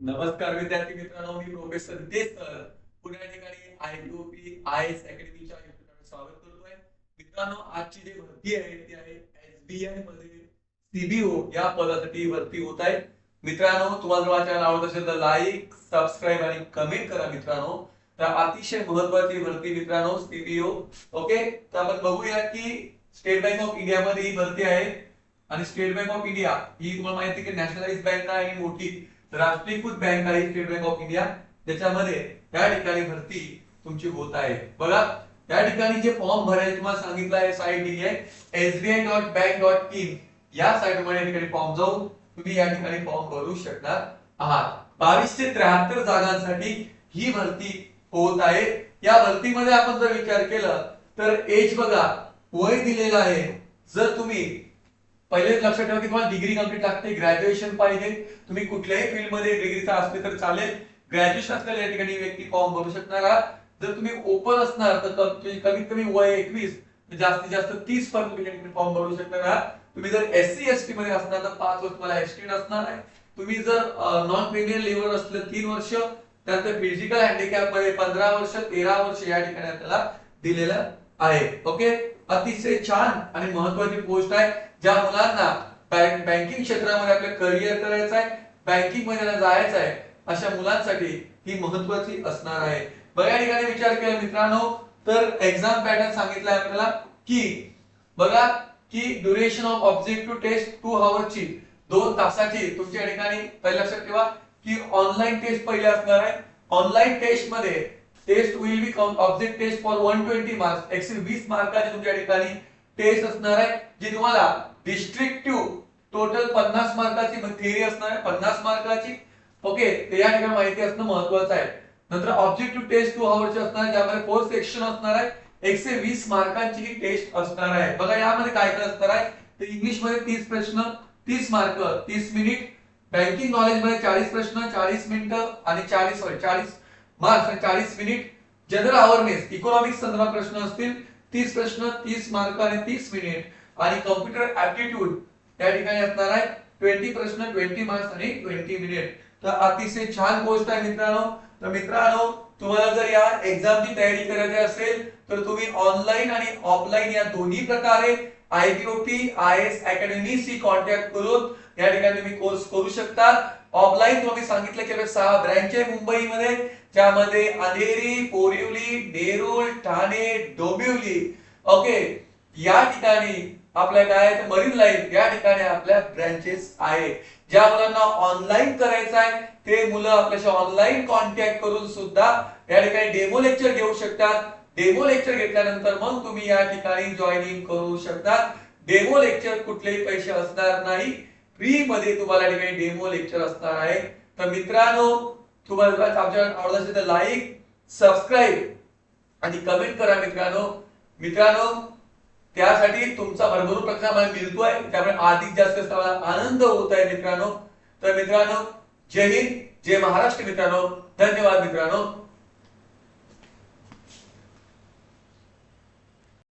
नमस्कार विद्यार्थी मित्रांनो, मी प्रोफेसर नितेश सर पुण्या ठिकाणी ITOP IAS अकॅडमीच्या युट्यूब स्वागत करतोय. मित्रांनो, आजची जी भरती आहे ती आहे SBI मध्ये CBO या पदासाठी भरती होत आहे. मित्रांनो, तुम्हाला जर चॅनल आवडत असेल तर लाईक, सबस्क्राईब आणि कमेंट करा मित्रांनो. तर अतिशय महत्त्वाची भरती मित्रांनो CBO. ओके, तर आपण बघूया की स्टेट बँक ऑफ इंडिया मध्ये ही भरती आहे आणि स्टेट बँक ऑफ इंडिया ही तुम्हाला माहिती आहे की नॅशनलाइज बँक आहे आणि मोठी राष्ट्रीयकृत बँक आहे स्टेट बँक ऑफ इंडिया. त्याच्यामध्ये त्या ठिकाणी भरती तुमची होत आहे. बघा, त्या ठिकाणी जे फॉर्म भरायचे तुम्हाला सांगितलं आहे, साइट दिली आहे sbi.bank.in या साइट मध्ये ठिकाणी फॉर्म जाऊन तुम्ही या ठिकाणी फॉर्म भरू शकणार आहात. 2273 जागांसाठी ही भरती होत आहे. या भरतीमध्ये आपण जर विचार केला तर एज बघा, वय दिलेलं आहे. जर तुम्ही पहिले लक्षात ठेवा की तुम्हाला डिग्री कंप्लीट लागते, ग्रॅज्युएशन पाहिजे. तुम्ही कुठल्याही फील्ड मध्ये डिग्रीचा असले तर चालेल. ग्रॅज्युएशन असलेल्या ठिकाणी व्यक्ती फॉर्म भरू शकणार आहात. जर तुम्ही ओपन असणार तर कमीत कमी वय 21, जास्तीत जास्त 30 पर्यंत तुम्ही फॉर्म भरू शकणार आहात. तुम्ही जर SC ST मध्ये असणार तर 5 वर्ष तुम्हाला एक्सटेंड असणार आहे. तुम्ही जर नॉन क्रिमिनल लिव्हर असले 3 वर्ष, त्यानंतर फिजिकल हँडिकॅप मध्ये 15 वर्ष, 13 वर्ष या ठिकाणी आपल्याला दिलेलं आहे. ओके, अतिशय छान आणि महत्त्वाची पोस्ट आहे. ज्या मुलांना बँकिंग क्षेत्रामध्ये आपले करिअर करायचं आहे, बँकिंग मध्ये जायचं आहे, अशा मुलांसाठी ही महत्त्वाची असणार आहे. बघा, या ठिकाणी विचार केला मित्रांनो तर एक्झाम पॅटर्न सांगितलाय आपल्याला की बघा की ड्युरेशन ऑफ ऑब्जेक्टिव्ह टेस्ट 2 आवर्सची, 2 तासाची तुमच्या ठिकाणी. पहिले लक्षात ठेवा की ऑनलाइन टेस्ट पहिले असणार आहे. ऑनलाइन टेस्ट मध्ये test will be object test for 120 marks, 120 मार्काची तुमच्या ठिकाणी टेस्ट असणार आहे. जी तुम्हाला डिस्ट्रिक्टिव्ह टोटल 50 मार्काची थिअरी असणार आहे, 50 मार्काची. ओके, ते या ठिकाणी माहिती असणं महत्त्वाचं आहे. नंतर ऑब्जेक्टिव्ह टेस्ट 2 आवर्सची असणार आहे, ज्यामध्ये 4 सेक्शन असणार आहे. 120 मार्कांची ही टेस्ट असणार आहे. बघा, यामध्ये काय काय असणार आहे तर इंग्लिश मध्ये 30 प्रश्न, 30 मार्क, 30 मिनिट. बँकिंग नॉलेज मध्ये 40 प्रश्न, 40 मिनिटं आणि 40 मार्क्स आणि 40 मिनिट. जनरल अवेअरनेस, इकॉनॉमिक्स 15 प्रश्न असतील, 30 प्रश्न, 30 मार्क आणि 30 मिनिट. आणि कॉम्प्युटर ऍप्टिट्यूड या ठिकाणी असणार आहे 20 प्रश्न, 20 मार्क्स आणि 20 मिनिट. तर अतिशय छान गोष्ट आहे मित्रांनो. तर मित्रांनो, तुम्हाला जर या एक्झामची तयारी करायची असेल तर तुम्ही ऑनलाईन आणि ऑफलाईन या दोन्ही प्रकारे ITOP IAS अकॅडमीशी कॉन्टॅक्ट करून या ठिकाणी तुम्ही कोर्स करू शकता. ऑफलाईन तुम्ही सांगितलं की 6 ब्रँच आहे मुंबईमध्ये, ज्यामध्ये अंधेरी, बोरिवली, नेरूळ, ठाणे, डोंबिवली. ओके, या ठिकाणी आपल्या काय मरीन लाईन या ठिकाणी आपल्या ब्रँचेस आहे. ज्या मुलांना ऑनलाईन करायचं आहे ते मुलं आपल्याशी ऑनलाईन कॉन्टॅक्ट करून सुद्धा या ठिकाणी डेमो लेक्चर घेऊ शकतात. डेमो लेक्चर घेतल्यानंतर मग तुम्ही या ठिकाणी जॉईनिंग करू शकता. डेमो लेक्चर कुठलेही पैसे असणार नाही, फ्री मध्ये तुम्हाला या ठिकाणी डेमो लेक्चर असणार आहे. तर मित्रांनो, तुम्हाला आमच्या आवडत असेल तर लाईक, सबस्क्राईब आणि कमेंट करा मित्रांनो. मित्रांनो, त्यासाठी तुमचा भरभरून प्रतिसाद मला मिळतोय, त्यामुळे अधिक जास्त मला आनंद होत आहे मित्रांनो. तर मित्रांनो, जय हिंद, जय महाराष्ट्र मित्रांनो. धन्यवाद मित्रांनो.